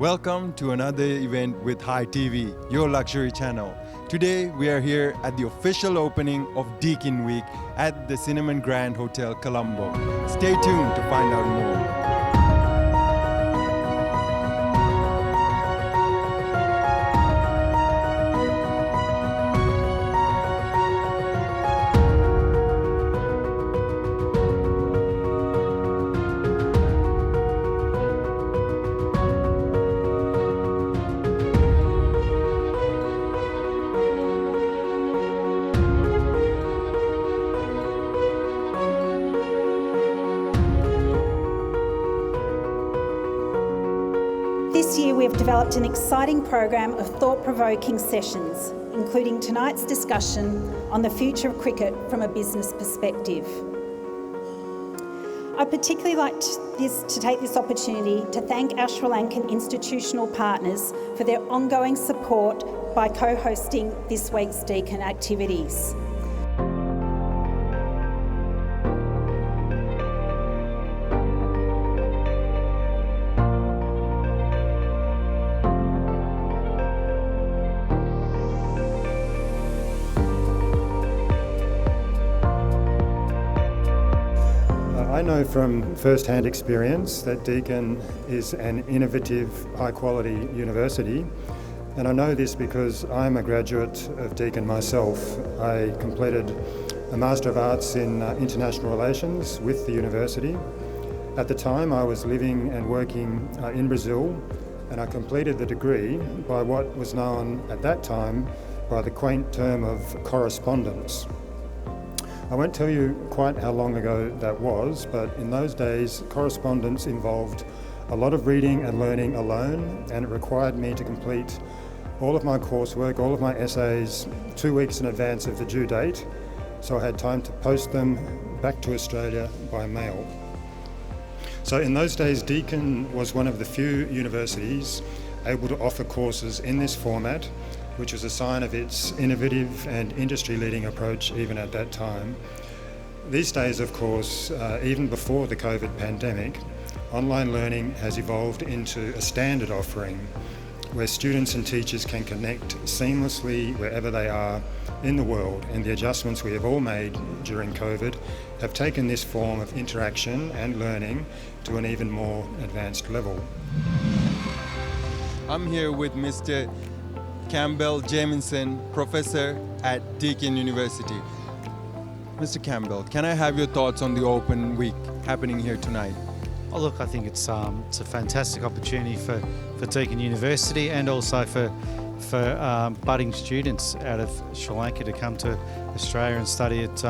Welcome to another event with Hi TV, your luxury channel. Today we are here at the official opening of Deakin Week at the Cinnamon Grand Hotel, Colombo. Stay tuned to find out more. This year we have developed an exciting program of thought-provoking sessions, including tonight's discussion on the future of cricket from a business perspective. I'd particularly like to take this opportunity to thank our Sri Lankan institutional partners for their ongoing support by co-hosting this week's Deakin activities. I know from first-hand experience that Deakin is an innovative, high-quality university, and I know this because I'm a graduate of Deakin myself. I completed a Master of Arts in International Relations with the university. At the time, I was living and working in Brazil, and I completed the degree by what was known at that time by the quaint term of correspondence. I won't tell you quite how long ago that was, but in those days, correspondence involved a lot of reading and learning alone, and it required me to complete all of my coursework, all of my essays, 2 weeks in advance of the due date, so I had time to post them back to Australia by mail. So in those days, Deakin was one of the few universities able to offer courses in this format, which was a sign of its innovative and industry-leading approach even at that time. These days, of course, even before the COVID pandemic, online learning has evolved into a standard offering where students and teachers can connect seamlessly wherever they are in the world, and the adjustments we have all made during COVID have taken this form of interaction and learning to an even more advanced level. I'm here with Mr. Campbell Jamieson, professor at Deakin University. Mr. Campbell, can I have your thoughts on the Open Week happening here tonight? Oh, look, I think it's a fantastic opportunity for Deakin University and also for budding students out of Sri Lanka to come to Australia and study at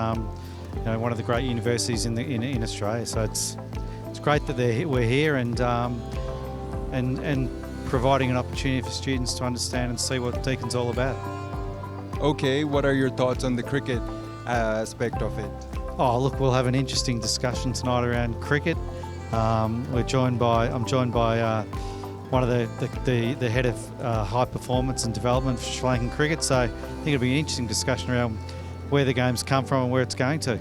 one of the great universities in Australia. So it's great that we're here and providing an opportunity for students to understand and see what Deakin's all about. Okay, what are your thoughts on the cricket aspect of it? Oh, look, we'll have an interesting discussion tonight around cricket. I'm joined by one of the head of high performance and development for Sri Lankan cricket. So I think it'll be an interesting discussion around where the game's come from and where it's going to.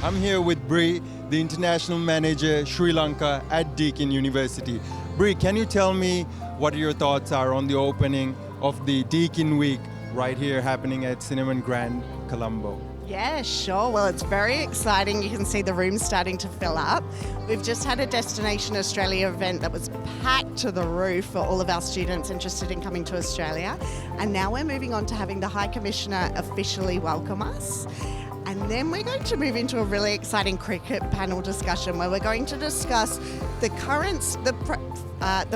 I'm here with Bree, the international manager Sri Lanka at Deakin University. Bree, can you tell me what your thoughts are on the opening of the Deakin Week right here happening at Cinnamon Grand, Colombo? Yeah, sure. Well, it's very exciting. You can see the rooms starting to fill up. We've just had a Destination Australia event that was packed to the roof for all of our students interested in coming to Australia. And now we're moving on to having the High Commissioner officially welcome us. And then we're going to move into a really exciting cricket panel discussion where we're going to discuss the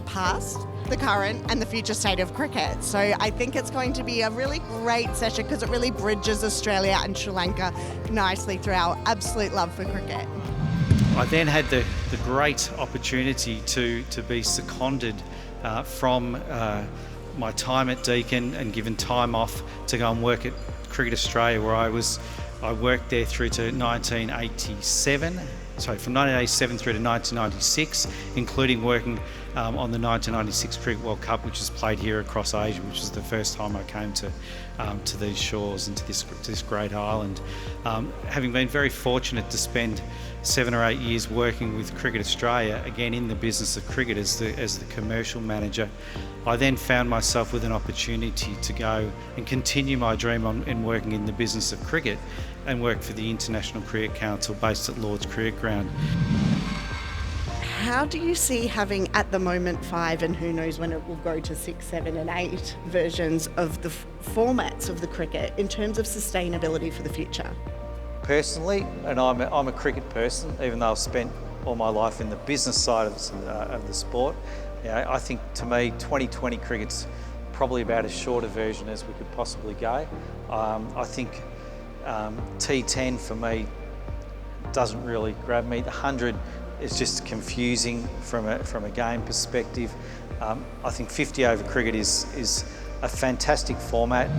past, the current and the future state of cricket. So I think it's going to be a really great session because it really bridges Australia and Sri Lanka nicely through our absolute love for cricket. I then had the great opportunity to be seconded from my time at Deakin and given time off to go and work at Cricket Australia, where I worked there through to 1987. From 1987 through to 1996, including working on the 1996 Cricket World Cup, which was played here across Asia, which was the first time I came to these shores and to this great island. Having been very fortunate to spend 7 or 8 years working with Cricket Australia, again in the business of cricket as the commercial manager, I then found myself with an opportunity to go and continue my dream in working in the business of cricket and work for the International Cricket Council based at Lord's Cricket Ground. How do you see having at the moment 5, and who knows when it will go to 6, 7 and 8 versions of the formats of the cricket in terms of sustainability for the future? Personally, and I'm a cricket person, even though I've spent all my life in the business side of the sport, I think to me 2020 cricket's probably about as short a version as we could possibly go. I think T10 for me doesn't really grab me. The 100 is just confusing from a game perspective. I think 50 over cricket is a fantastic format.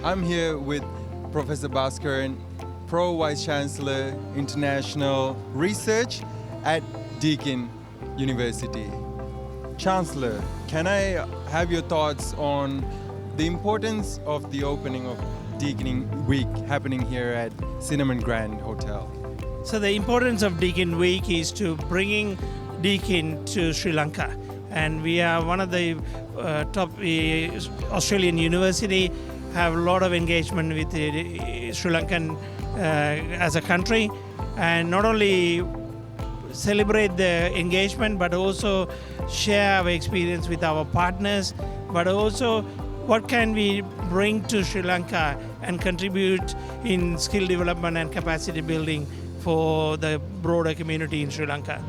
I'm here with Professor Bhaskaran, Pro Vice Chancellor, International Research at Deakin University. Chancellor, can I have your thoughts on the importance of the opening of Deakin Week happening here at Cinnamon Grand Hotel? So the importance of Deakin Week is to bringing Deakin to Sri Lanka, and we are one of the top Australian university, have a lot of engagement with the Sri Lankan as a country, and not only celebrate the engagement but also share our experience with our partners, but also what can we bring to Sri Lanka and contribute in skill development and capacity building for the broader community in Sri Lanka.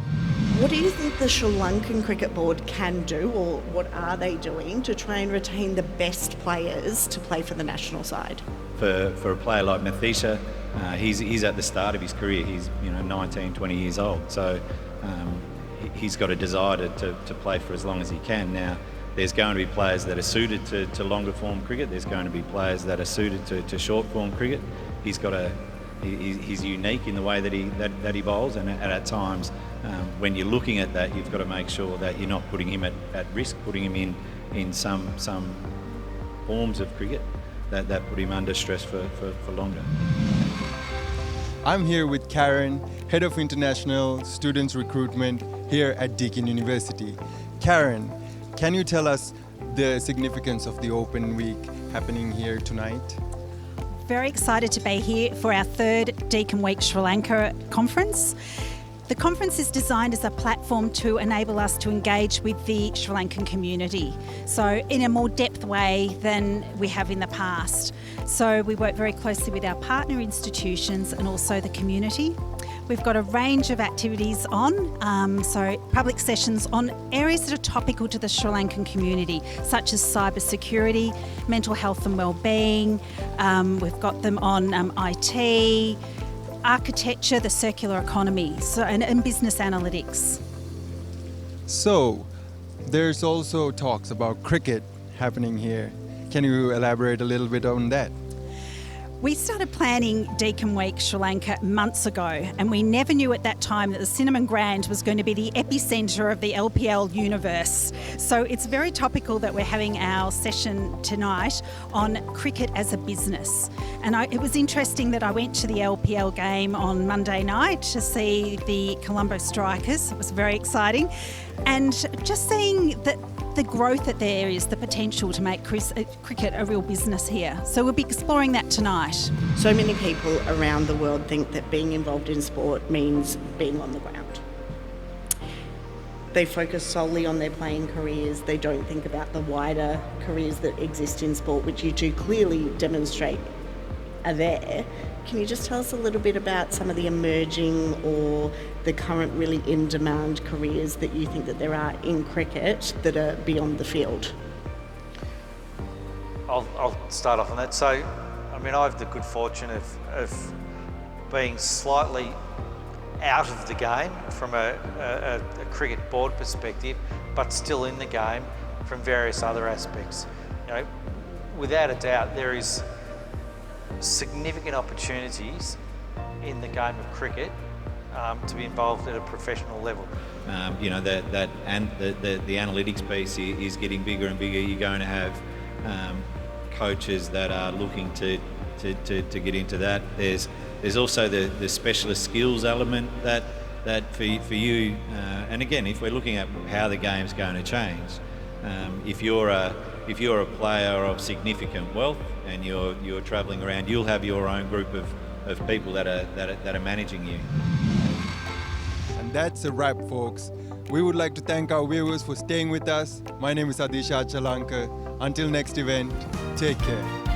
What do you think the Sri Lankan Cricket Board can do, or what are they doing to try and retain the best players to play for the national side? For a player like Mathisha, he's at the start of his career. He's 19, 20 years old, so he's got a desire to play for as long as he can. Now, there's going to be players that are suited to longer form cricket. There's going to be players that are suited to short form cricket. He's unique in the way that he bowls, and at times when you're looking at that, you've got to make sure that you're not putting him at risk, putting him in some forms of cricket that put him under stress for longer. I'm here with Karen, Head of International Students Recruitment here at Deakin University. Karen, can you tell us the significance of the Open Week happening here tonight? Very excited to be here for our 3rd Deakin Week Sri Lanka conference. The conference is designed as a platform to enable us to engage with the Sri Lankan community, so in a more depth way than we have in the past. So we work very closely with our partner institutions and also the community. We've got a range of activities on, so public sessions on areas that are topical to the Sri Lankan community, such as cyber security, mental health and wellbeing. We've got them on IT, architecture, the circular economy, and business analytics. So, there's also talks about cricket happening here. Can you elaborate a little bit on that? We started planning Deakin Week Sri Lanka months ago, and we never knew at that time that the Cinnamon Grand was going to be the epicentre of the LPL universe. So it's very topical that we're having our session tonight on cricket as a business. And it was interesting that I went to the LPL game on Monday night to see the Colombo Strikers. It was very exciting. And just seeing that the growth that there is, the potential to make cricket a real business here. So we'll be exploring that tonight. So many people around the world think that being involved in sport means being on the ground. They focus solely on their playing careers. They don't think about the wider careers that exist in sport, which you two clearly demonstrate are there. Can you just tell us a little bit about some of the emerging or the current really in-demand careers that you think that there are in cricket that are beyond the field? I'll start off on that. So, I mean, I have the good fortune of being slightly out of the game from a cricket board perspective, but still in the game from various other aspects. Without a doubt, there is significant opportunities in the game of cricket to be involved at a professional level. You know, the analytics piece is getting bigger and bigger. You're going to have coaches that are looking to get into that. There's also the specialist skills element that for you, and again, if we're looking at how the game's going to change, if you're a player of significant wealth and you're travelling around, you'll have your own group of people that are managing you. And that's a wrap, folks. We would like to thank our viewers for staying with us. My name is Adisha Chalanka. Until next event, take care.